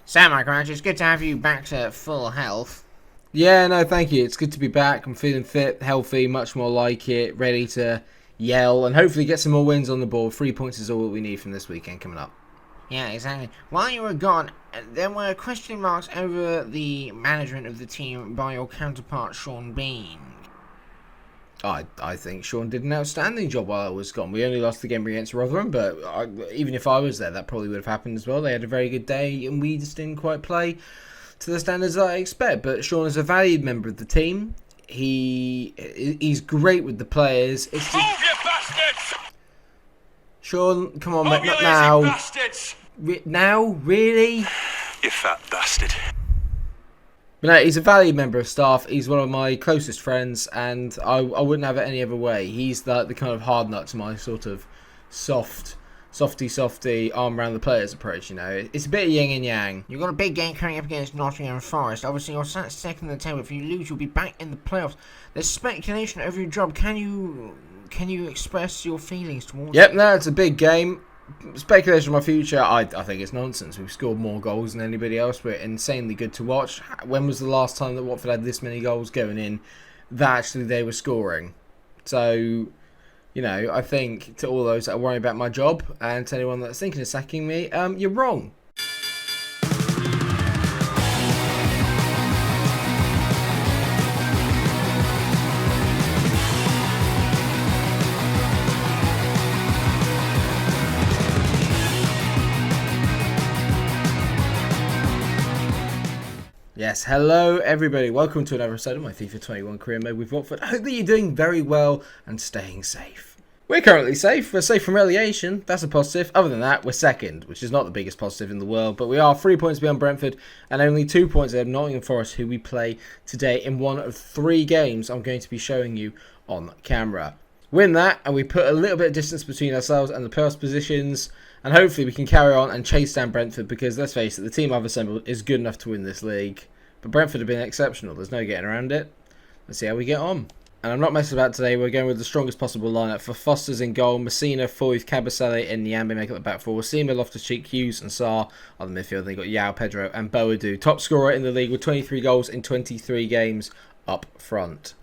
So, MikeRo, it's good to have you back to full health. Yeah, no, thank you. It's good to be back. I'm feeling fit, healthy, much more like it, ready to yell, and hopefully get some more wins on the board. 3 points is all we need from this weekend coming up. Yeah, exactly. While you were gone, there were question marks over the management of the team by your counterpart, Sean Bean. I think Sean did an outstanding job while I was gone. We only lost the game against Rotherham, but even if I was there, that probably would have happened as well. They had a very good day, and we just didn't quite play to the standards that I expect. But Sean is a valued member of the team. He's great with the players. It's just... Move, you bastards! Sean, come on, Move, mate, you not lazy now. bastards! Now, really? You fat bastard. But no, he's a valued member of staff. He's one of my closest friends, and I wouldn't have it any other way. He's the kind of hard nut to my sort of softy arm around the players approach. You know, it's a bit of yin and yang. You've got a big game coming up against Nottingham Forest. Obviously, you're sat second in the table. If you lose, you'll be back in the playoffs. There's speculation over your job. Can you express your feelings towards? Yep, no, it's a big game. Speculation on my future, I think it's nonsense. We've scored more goals than anybody else. We're insanely good to watch. When was the last time that Watford had this many goals going in that actually they were scoring? So, you know, I think to all those that are worrying about my job and to anyone that's thinking of sacking me, you're wrong. Yes, hello everybody. Welcome to another episode of my FIFA 21 career mode with Watford. I hope that you're doing very well and staying safe. We're currently safe. We're safe from relegation. That's a positive. Other than that, we're second, which is not the biggest positive in the world. But we are 3 points beyond Brentford and only 2 points ahead of Nottingham Forest, who we play today in one of 3 games I'm going to be showing you on camera. Win that, and we put a little bit of distance between ourselves and the playoff positions. And hopefully we can carry on and chase down Brentford, because let's face it, the team I've assembled is good enough to win this league. But Brentford have been exceptional. There's no getting around it. Let's see how we get on. And I'm not messing about today. We're going with the strongest possible lineup for Foster's in goal. Messina, Foyth, Kabasele and Nyambe make up the back four. Seema, Loftus-Cheek, Hughes and Sarr on the midfield. Then you've got Yao, Pedro and Boadu. Top scorer in the league with 23 goals in 23 games up front.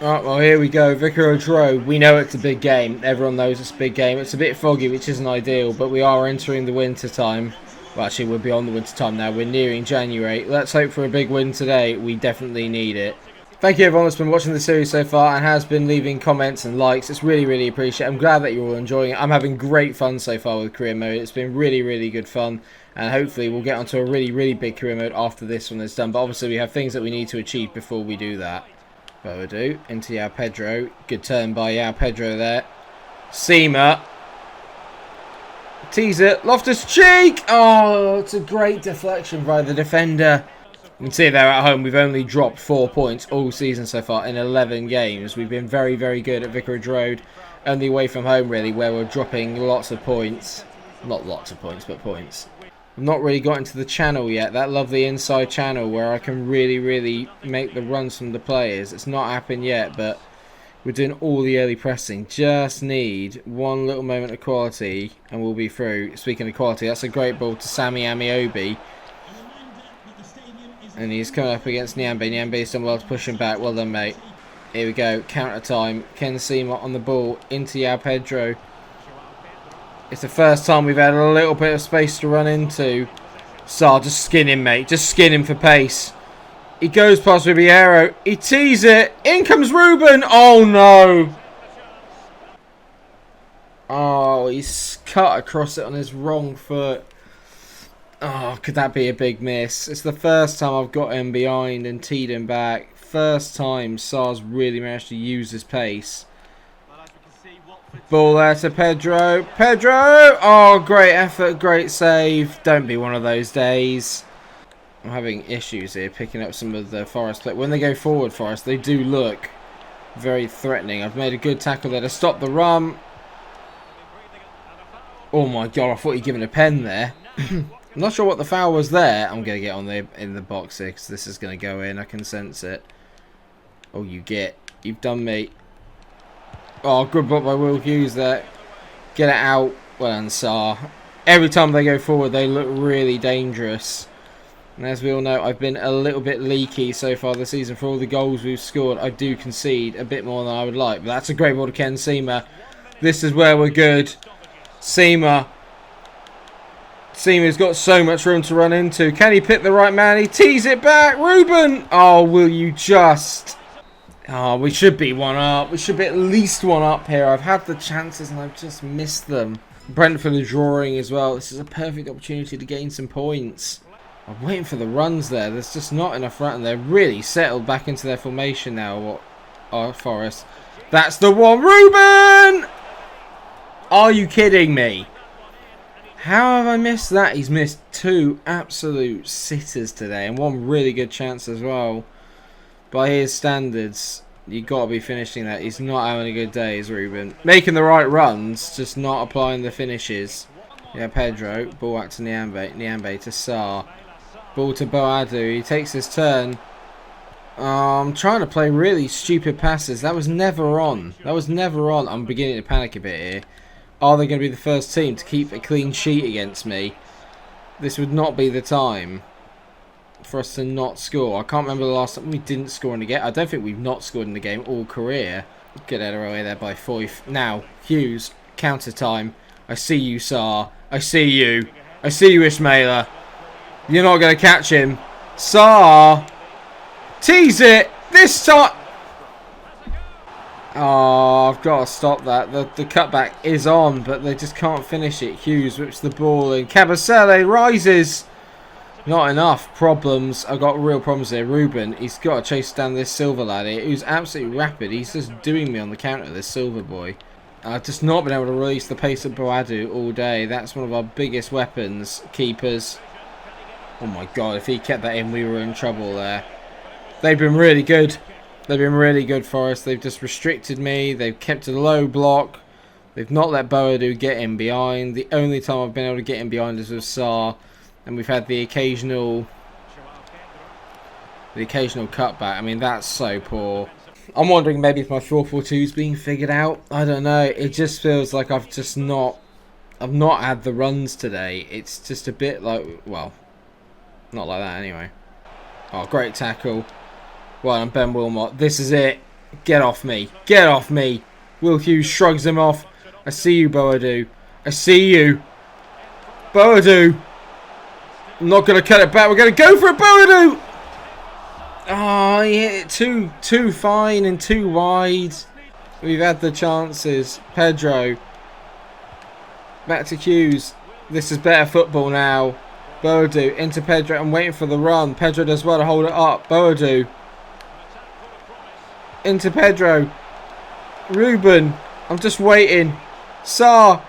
Alright, well here we go. MikeRo. We know it's a big game. Everyone knows it's a big game. It's a bit foggy, which isn't ideal, but we are entering the winter time. Well, actually, we're beyond the winter time now. We're nearing January. Let's hope for a big win today. We definitely need it. Thank you everyone that's been watching the series so far and has been leaving comments and likes. It's really, really appreciated. I'm glad that you're all enjoying it. I'm having great fun so far with career mode. It's been really, really good fun. And hopefully we'll get onto a really, really big career mode after this one is done. But obviously we have things that we need to achieve before we do that. Boadu into Yao Pedro. Good turn by Yao Pedro there. Seema. Teaser. Loftus-Cheek. Oh, it's a great deflection by the defender. You can see there at home we've only dropped 4 points all season so far in 11 games. We've been very, very good at Vicarage Road. Only away from home really, where we're dropping lots of points. Not lots of points, but points. I've not really got into the channel yet. That lovely inside channel where I can really, really make the runs from the players. It's not happened yet, but we're doing all the early pressing. Just need one little moment of quality and we'll be through. Speaking of quality, that's a great ball to Sammy Amiobi. And he's coming up against Nyambe. Nyambe's done well to push him back. Well done, mate. Here we go. Counter time. Ken Seema on the ball. Into Yao Pedro. It's the first time we've had a little bit of space to run into. Sarr, just skin him, mate. Just skin him for pace. He goes past Ribeiro. He tees it. In comes Ruben. Oh, no. Oh, he's cut across it on his wrong foot. Oh, could that be a big miss? It's the first time I've got him behind and teed him back. First time Sarr's really managed to use his pace. Ball there to Pedro. Pedro! Oh, great effort, great save. Don't be one of those days. I'm having issues here picking up some of the Forest play. When they go forward, Forest, they do look very threatening. I've made a good tackle there to stop the run. Oh my god, I thought he'd given a pen there. I'm not sure what the foul was there. I'm going to get on there in the box here because this is going to go in. I can sense it. Oh, you've done me. Oh, good block by Will Hughes there. Get it out. Well done, Sarr. Every time they go forward, they look really dangerous. And as we all know, I've been a little bit leaky so far this season. For all the goals we've scored, I do concede a bit more than I would like. But that's a great ball to Ken Seamer. This is where we're good. Seamer's got so much room to run into. Can he pick the right man? He tees it back. Ruben! Oh, will you just... Oh, we should be one up. We should be at least one up here. I've had the chances and I've just missed them. Brentford are drawing as well. This is a perfect opportunity to gain some points. I'm waiting for the runs there. There's just not enough run. They're really settled back into their formation now. Forest. That's the one. Ruben! Are you kidding me? How have I missed that? He's missed 2 absolute sitters today and 1 really good chance as well. By his standards, you got to be finishing that. He's not having a good day, is Ruben. Making the right runs, just not applying the finishes. Yeah, Pedro. Ball out to Nyambe. Nyambe to Sarr. Ball to Boadu. He takes his turn. I'm trying to play really stupid passes. That was never on. That was never on. I'm beginning to panic a bit here. Are they going to be the first team to keep a clean sheet against me? This would not be the time for us to not score. I can't remember the last time we didn't score in the game. I don't think we've not scored in the game all career. Good header away there by Foyth. Now, Hughes, counter time. I see you, Sarr. I see you. I see you, Ismaila. You're not going to catch him. Sarr. Tease it. This time. Oh, I've got to stop that. The cutback is on, but they just can't finish it. Hughes whips the ball in. Cabasele rises. Not enough problems. I've got real problems here. Ruben, he's got to chase down this Silver lad here, who's absolutely rapid. He's just doing me on the counter, this Silver boy. I've just not been able to release the pace of Boadu all day. That's one of our biggest weapons, keepers. Oh my god, if he kept that in, we were in trouble there. They've been really good. They've been really good for us. They've just restricted me. They've kept a low block. They've not let Boadu get in behind. The only time I've been able to get in behind is with Sarr. And we've had the occasional cutback. I mean, that's so poor. I'm wondering maybe if my 4-4-2 is being figured out. I don't know. It just feels like I've not had the runs today. It's just a bit like, well, not like that anyway. Oh, great tackle. Well done, Ben Wilmot. This is it. Get off me. Get off me. Will Hughes shrugs him off. I see you, Boadu. I see you. Boadu. I'm not going to cut it back. We're going to go for it, Boadu. Oh, he hit it too fine and too wide. We've had the chances. Pedro. Back to Hughes. This is better football now. Boadu into Pedro. I'm waiting for the run. Pedro does well to hold it up. Boadu. Into Pedro. Ruben. I'm just waiting. Sarr.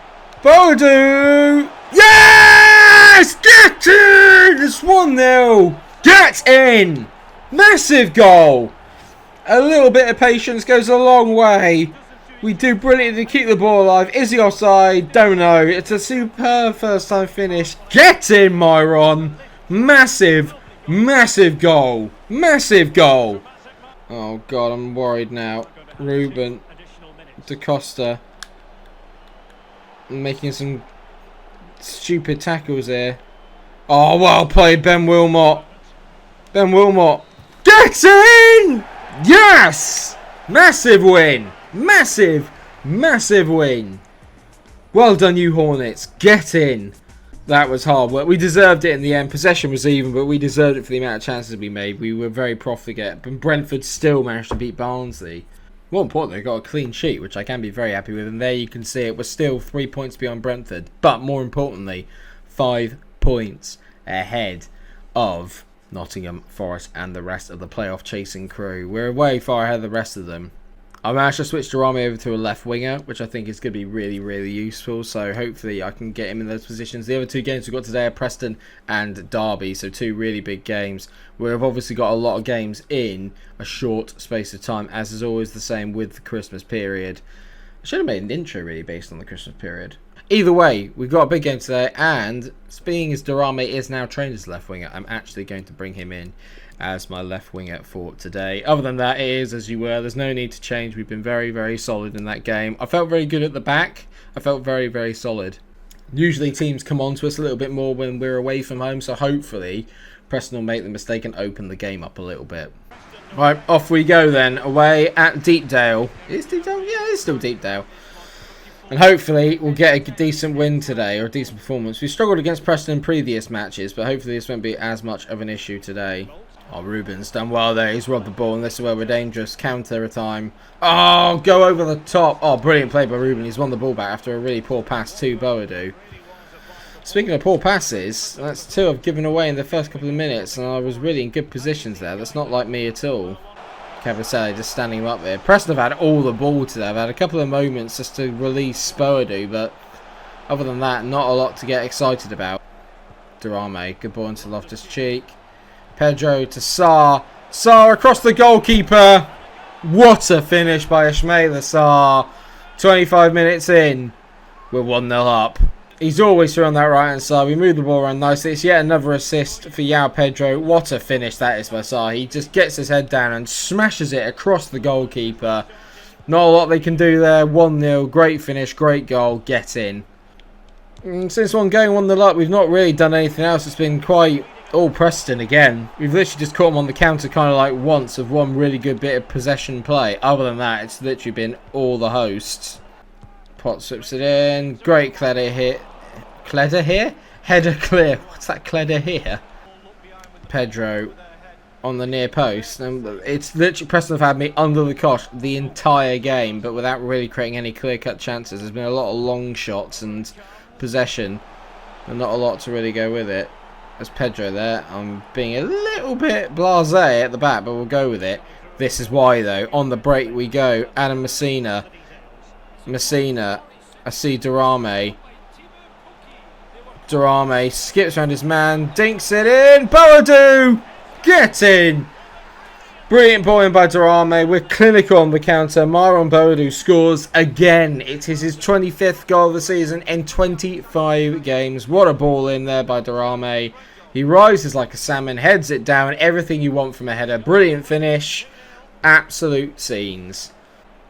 Boadu. Yes! Get in! It's 1-0. Get in! Massive goal. A little bit of patience goes a long way. We do brilliantly to keep the ball alive. Is he offside? Don't know. It's a superb first time finish. Get in, Myron. Massive, massive goal. Massive goal. Oh, God, I'm worried now. Ruben. Da Costa. Making some stupid tackles here. Oh, well played, Ben Wilmot. Ben Wilmot. Get in! Yes! Massive win. Massive, massive win. Well done, you Hornets. Get in. That was hard work. We deserved it in the end. Possession was even, but we deserved it for the amount of chances we made. We were very profligate. But Brentford still managed to beat Barnsley. More importantly, they got a clean sheet, which I can be very happy with. And there you can see it. We're still 3 points beyond Brentford. But more importantly, 5 points ahead of Nottingham Forest and the rest of the playoff chasing crew. We're way far ahead of the rest of them. I managed to switch Durami over to a left winger, which I think is going to be really, really useful. So hopefully I can get him in those positions. The other 2 games we've got today are Preston and Derby. So 2 really big games. We've obviously got a lot of games in a short space of time, as is always the same with the Christmas period. I should have made an intro really based on the Christmas period. Either way, we've got a big game today, and being as Durami is now trained as left winger, I'm actually going to bring him in as my left winger for today. Other than that, it is as you were. There's no need to change. We've been very, very solid in that game. I felt very good at the back. I felt very, very solid. Usually teams come on to us a little bit more when we're away from home, so hopefully Preston will make the mistake and open the game up a little bit. Right, off we go then, away at Deepdale. Is Deepdale? Yeah, it's still Deepdale. And hopefully we'll get a decent win today, or a decent performance. We struggled against Preston in previous matches, but hopefully this won't be as much of an issue today. Oh, Ruben's done well there. He's robbed the ball, and this is where we're dangerous. Counter a time. Oh, go over the top. Oh, brilliant play by Ruben. He's won the ball back after a really poor pass to Boadu. Speaking of poor passes, that's 2 I've given away in the first couple of minutes, and I was really in good positions there. That's not like me at all. Cavaselli just standing him up there. Preston have had all the ball today. I've had a couple of moments just to release Boadu, but other than that, not a lot to get excited about. Durame, good ball into Loftus-Cheek. Pedro to Sarr. Sarr across the goalkeeper. What a finish by Ismaila Sarr. 25 minutes in. We're 1-0 up. He's always through on that right hand side. We move the ball around nicely. It's yet another assist for João Pedro. What a finish that is by Sarr. He just gets his head down and smashes it across the goalkeeper. Not a lot they can do there. 1-0. Great finish. Great goal. Get in. Since one going 1-0 up, we've not really done anything else. It's been quite all Preston again. We've literally just caught them on the counter kind of like once of one really good bit of possession play. Other than that, it's literally been all the hosts. Potts whips it in. Great Cledder hit. Cledder here? Header clear. What's that Cledder here? Pedro on the near post. And it's literally Preston have had me under the cosh the entire game, but without really creating any clear-cut chances. There's been a lot of long shots and possession, and not a lot to really go with it. There's Pedro there. I'm being a little bit blasé at the back, but we'll go with it. This is why, though. On the break we go. Adam Messina. I see Durame. Durame skips around his man. Dinks it in. Boadu! Get in! Brilliant ball in by Durame. We're clinical on the counter. Myron Boadu scores again. It is his 25th goal of the season in 25 games. What a ball in there by Durame. He rises like a salmon, heads it down. Everything you want from a header. Brilliant finish. Absolute scenes.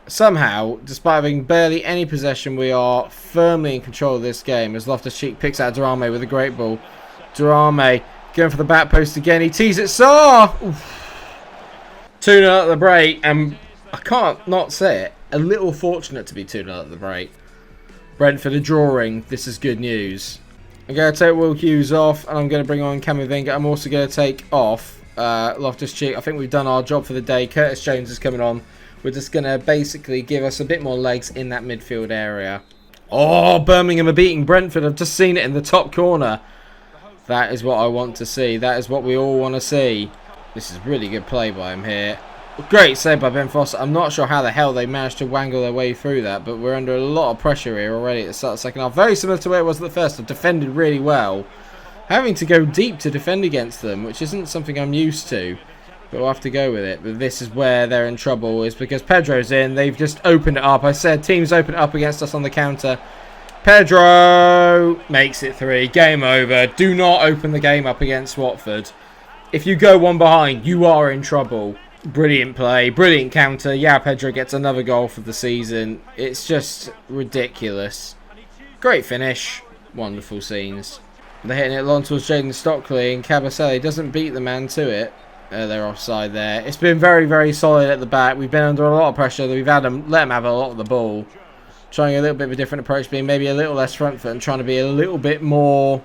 Somehow, despite having barely any possession, we are firmly in control of this game as Loftus-Cheek picks out Durame with a great ball. Durame going for the back post again. He tees it. Sarr! 2-0 at the break, and I can't not say it. A little fortunate to be 2-0 at the break. Brentford are drawing. This is good news. I'm going to take Will Hughes off, and I'm going to bring on Camavinga. I'm also going to take off Loftus-Cheek. I think we've done our job for the day. Curtis Jones is coming on. We're just going to basically give us a bit more legs in that midfield area. Oh, Birmingham are beating Brentford. I've just seen it in the top corner. That is what I want to see. That is what we all want to see. This is really good play by him here. Great save by Ben Foster. I'm not sure how the hell they managed to wangle their way through that, but we're under a lot of pressure here already at the start of the second half. Very similar to where it was at the first. I've defended really well. Having to go deep to defend against them, which isn't something I'm used to. But we'll have to go with it. But this is where they're in trouble, is because Pedro's in. They've just opened it up. I said teams open it up against us on the counter. Pedro makes it 3. Game over. Do not open the game up against Watford. If you go one behind, you are in trouble. Brilliant play. Brilliant counter. Yeah, Pedro gets another goal for the season. It's just ridiculous. Great finish. Wonderful scenes. They're hitting it long towards Jaden Stockley, and Cavaselli doesn't beat the man to it. They're offside there. It's been very, very solid at the back. We've been under a lot of pressure. We've had them, let them have a lot of the ball. Trying a little bit of a different approach, being maybe a little less front foot and trying to be a little bit more,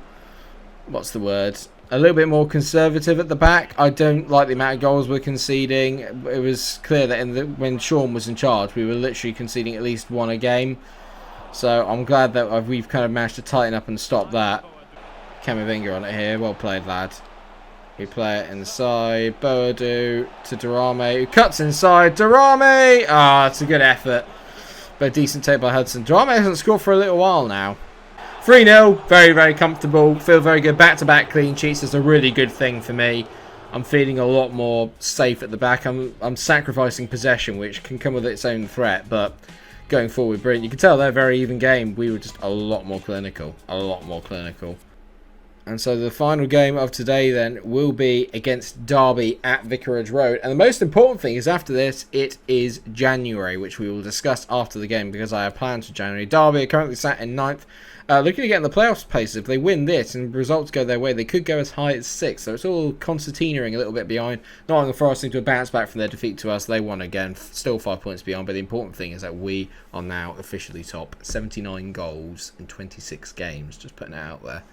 what's the word? A little bit more conservative at the back. I don't like the amount of goals we're conceding. It was clear that when Sean was in charge, we were literally conceding at least 1 a game. So I'm glad that we've kind of managed to tighten up and stop that. Camavinga on it here. Well played, lad. We play it inside. Boadu to Durame, who cuts inside. Durame! Ah, it's a good effort. But a decent take by Hudson. Durame hasn't scored for a little while now. 3-0. Very, very comfortable. Feel very good. Back-to-back clean sheets is a really good thing for me. I'm feeling a lot more safe at the back. I'm sacrificing possession, which can come with its own threat. But going forward, brilliant. You can tell they're a very even game. We were just a lot more clinical. A lot more clinical. And so the final game of today then will be against Derby at Vicarage Road. And the most important thing is after this, it is January, which we will discuss after the game because I have plans for January. Derby are currently sat in 9th Looking to get in the playoffs pace, if they win this and results go their way, they could go as high as 6. So it's all concertinaing a little bit behind. Nottingham Forest seem to have bounced back from their defeat to us. They won again, still 5 points behind. But the important thing is that we are now officially top. 79 goals in 26 games. Just putting it out there.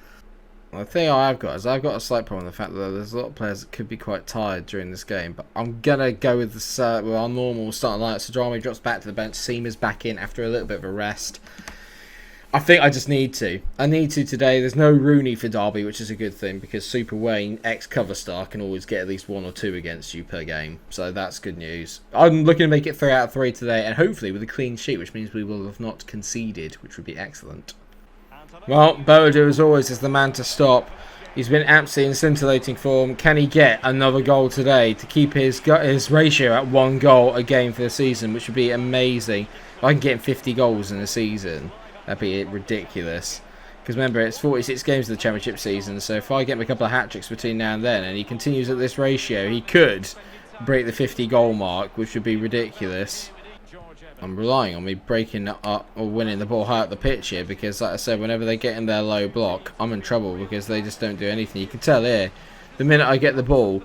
The thing I've got is I've got a slight problem with the fact that there's a lot of players that could be quite tired during this game. But I'm going to go with, with our normal starting lineup. So Drama drops back to the bench. Seamer's back in after a little bit of a rest. I think I just need to. I need to today. There's no Rooney for Derby, which is a good thing because Super Wayne, ex-cover star, can always get at least 1 or 2 against you per game. So that's good news. I'm looking to make it 3 out of 3 today, and hopefully with a clean sheet, which means we will have not conceded, which would be excellent. Well, Boadu, as always, is the man to stop. He's been absolutely in scintillating form. Can he get another goal today to keep his ratio at 1 goal a game for the season, which would be amazing. If I can get him 50 goals in a season, that'd be ridiculous. Because remember, it's 46 games of the Championship season, so if I get him a couple of hat-tricks between now and then, and he continues at this ratio, he could break the 50 goal mark, which would be ridiculous. I'm relying on me breaking up or winning the ball high up the pitch here because, like I said, whenever they get in their low block, I'm in trouble because they just don't do anything. You can tell here, the minute I get the ball,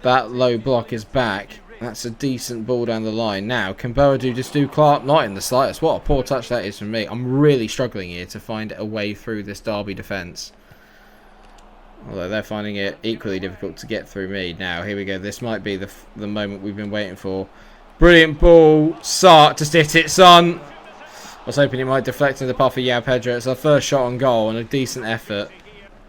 that low block is back. That's a decent ball down the line. Now, can Boadu just do Clark? Not in the slightest. What a poor touch that is from me. I'm really struggling here to find a way through this Derby defence. Although they're finding it equally difficult to get through me. Now, here we go. This might be the moment we've been waiting for. Brilliant ball. Sart just hit it, son. I was hoping it might deflect in the path of João Pedro. It's our first shot on goal and a decent effort.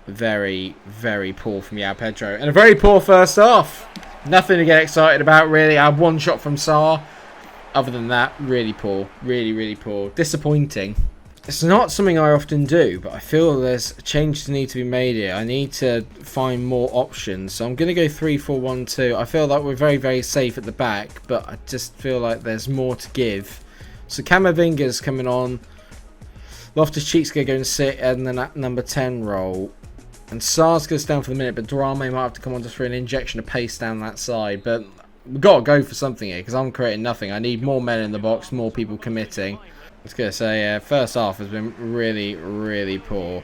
Very, very poor from João Pedro. And a very poor first half. Nothing to get excited about, really. I had 1 shot from Sar. Other than that, really poor. Really, really poor. Disappointing. It's not something I often do, but I feel there's changes need to be made here. I need to find more options. So I'm going to go 3-4-1-2. I feel like we're very, very safe at the back, but I just feel like there's more to give. So Camavinga's coming on. Loftus-Cheek's going to go and sit in the number 10 role. And Sar's going to stand for the minute, but Drame might have to come on just for an injection of pace down that side. But we've got to go for something here because I'm creating nothing. I need more men in the box, more people committing. I was going to say, first half has been really, really poor.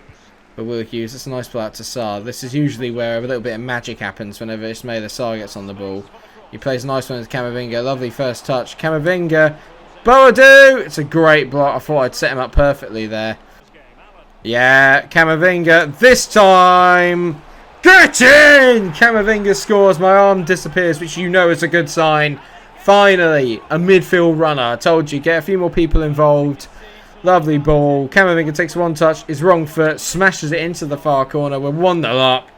But Will Hughes, it's a nice play out to Sar. This is usually where a little bit of magic happens whenever Ismaila Sar gets on the ball. He plays a nice one to Camavinga. Lovely first touch. Camavinga. Boadu! It's a great block. I thought I'd set him up perfectly there. Yeah, Camavinga. This time. Get in! Camavinga scores. My arm disappears, which you know is a good sign. Finally, a midfield runner. I told you, get a few more people involved. Lovely ball. Camavinga takes 1 touch. His wrong foot. Smashes it into the far corner. We're 1-0 up.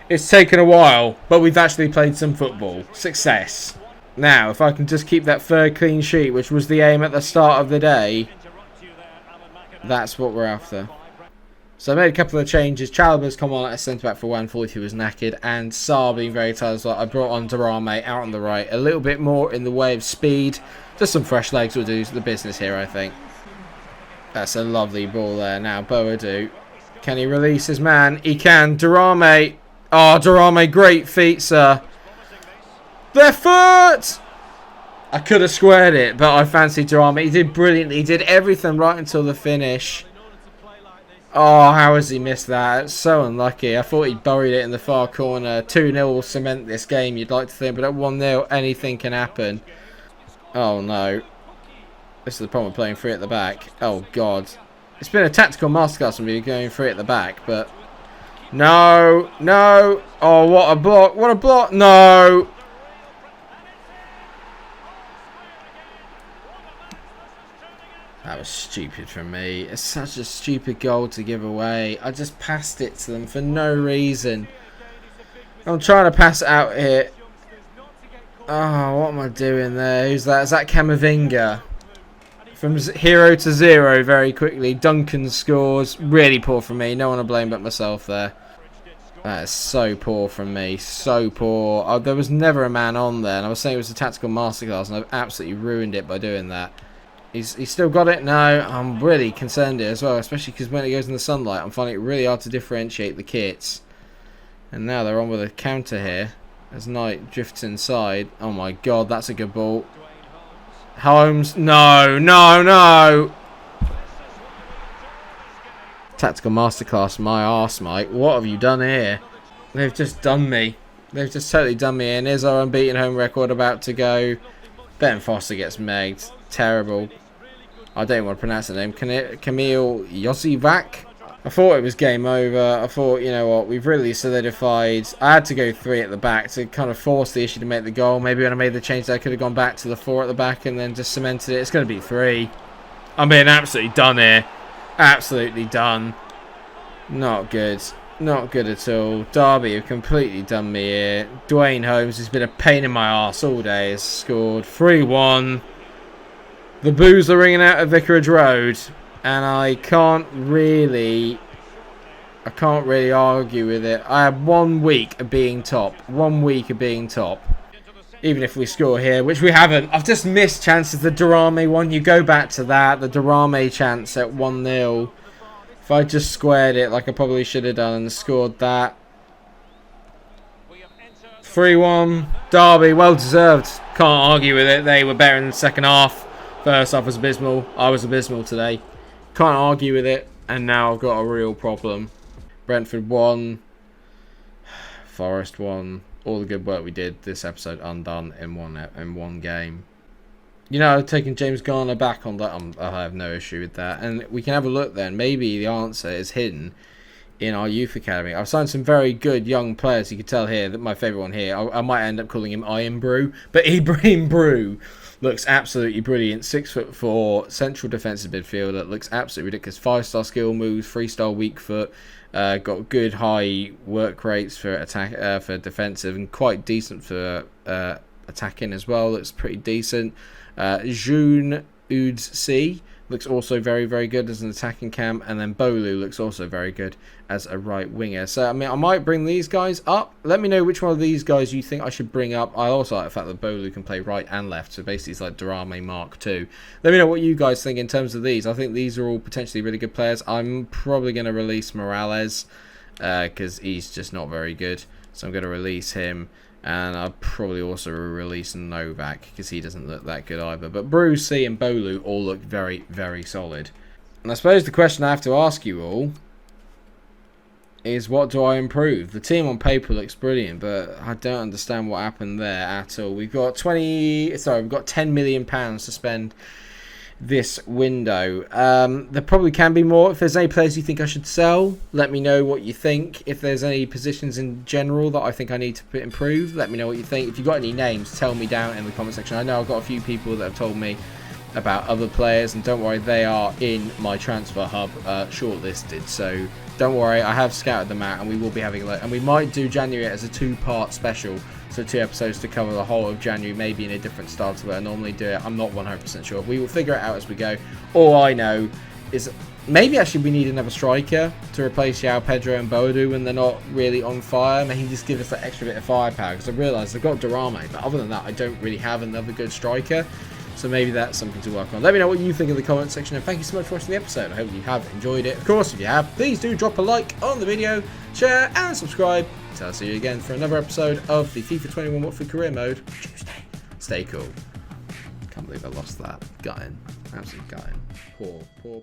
It's taken a while, but we've actually played some football. Success. Now, if I can just keep that 3rd clean sheet, which was the aim at the start of the day, that's what we're after. So I made a couple of changes. Chalobah's come on at centre-back for 140 who was knackered. And Sar being very tired as well. I brought on Drame out on the right. A little bit more in the way of speed. Just some fresh legs will do the business here, I think. That's a lovely ball there. Now, Boadu. Can he release his man? He can. Drame. Oh, Drame, great feet, sir. Left foot! I could have squared it, but I fancied Drame. He did brilliantly. He did everything right until the finish. Oh, how has he missed that? It's so unlucky. I thought he buried it in the far corner. 2-0 will cement this game, you'd like to think. But at 1-0, anything can happen. Oh, no. This is the problem with playing 3 at the back. Oh, God. It's been a tactical masterclass from me going 3 at the back. But no. No. Oh, what a block. What a block. No. That was stupid from me. It's such a stupid goal to give away. I just passed it to them for no reason. I'm trying to pass it out here. Oh, what am I doing there? Who's that? Is that Camavinga? From 0 to 0 very quickly. Duncan scores. Really poor from me. No one to blame but myself there. That is so poor from me. So poor. Oh, there was never a man on there. And I was saying it was a tactical masterclass. And I've absolutely ruined it by doing that. He's still got it? No, I'm really concerned here as well, especially because when it goes in the sunlight, I'm finding it really hard to differentiate the kits. And now they're on with a counter here as Knight drifts inside. Oh my God, that's a good ball. Holmes, no, no, no. Tactical Masterclass, my arse, Mike. What have you done here? They've just done me. They've just totally done me. And here's our unbeaten home record about to go. Ben Foster gets megged. Terrible. I don't want to pronounce the name. Kamil Josivac. I thought it was game over. I thought, you know what, we've really solidified. I had to go 3 at the back to kind of force the issue to make the goal. Maybe when I made the change, I could have gone back to the 4 at the back and then just cemented it. It's going to be 3. I'm being absolutely done here. Absolutely done. Not good. Not good at all. Derby have completely done me here. Dwayne Holmes has been a pain in my arse all day. Has scored 3-1. The boos are ringing out at Vicarage Road. And I can't really argue with it. I have 1 week of being top. 1 week of being top. Even if we score here, which we haven't. I've just missed chances. The Durame one, you go back to that. The Durame chance at 1-0. If I just squared it like I probably should have done and scored that. 3-1. Derby, well deserved. Can't argue with it. They were better in the second half. First half was abysmal. I was abysmal today. Can't argue with it. And now I've got a real problem. Brentford 1. Forest 1. All the good work we did this episode undone in one game. You know, taking James Garner back on that, I have no issue with that. And we can have a look then. Maybe the answer is hidden in our youth academy. I've signed some very good young players. You can tell here that my favourite one here, I might end up calling him Iron Brew. But Ibrahim Brew looks absolutely brilliant. 6'4", central defensive midfielder. Looks absolutely ridiculous. 5-star skill moves, 3-star weak foot. Got good high work rates for attack, for defensive, and quite decent for attacking as well. Looks pretty decent. June Udsi looks also very, very good as an attacking cam, and then Bolu looks also very good as a right winger. So I mean, I might bring these guys up. Let me know which one of these guys you think I should bring up. I also like the fact that Bolu can play right and left, so basically it's like Durame Mark II. Let me know what you guys think in terms of these. I think these are all potentially really good players. I'm probably going to release Morales because he's just not very good, so I'm going to release him. And I'll probably also release Novak because he doesn't look that good either. But Bruce, C and Bolu all look very, very solid. And I suppose the question I have to ask you all is, what do I improve? The team on paper looks brilliant, but I don't understand what happened there at all. We've got 10 million pounds to spend this window. There probably can be more. If there's any players you think I should sell, let me know what you think. If there's any positions in general that I think I need to improve, let me know what you think. If you've got any names, tell me down in the comment section. I know I've got a few people that have told me about other players, and don't worry, they are in my transfer hub shortlisted, so don't worry, I have scouted them out, and we will be having a look, and we might do January as a 2-part special. So 2 episodes to cover the whole of January, maybe in a different style to where I normally do it. I'm not 100% sure. We will figure it out as we go. All I know is maybe actually we need another striker to replace João Pedro and Boadu when they're not really on fire. Maybe just give us that extra bit of firepower, because I realise I've got Durame, but other than that I don't really have another good striker. So maybe that's something to work on. Let me know what you think in the comment section, and thank you so much for watching the episode. I hope you have enjoyed it. Of course, if you have, please do drop a like on the video, share and subscribe. So I'll see you again for another episode of the FIFA 21 Watford Career Mode Tuesday. Stay cool. Can't believe I lost that. Gutting. Absolutely gutting. Poor.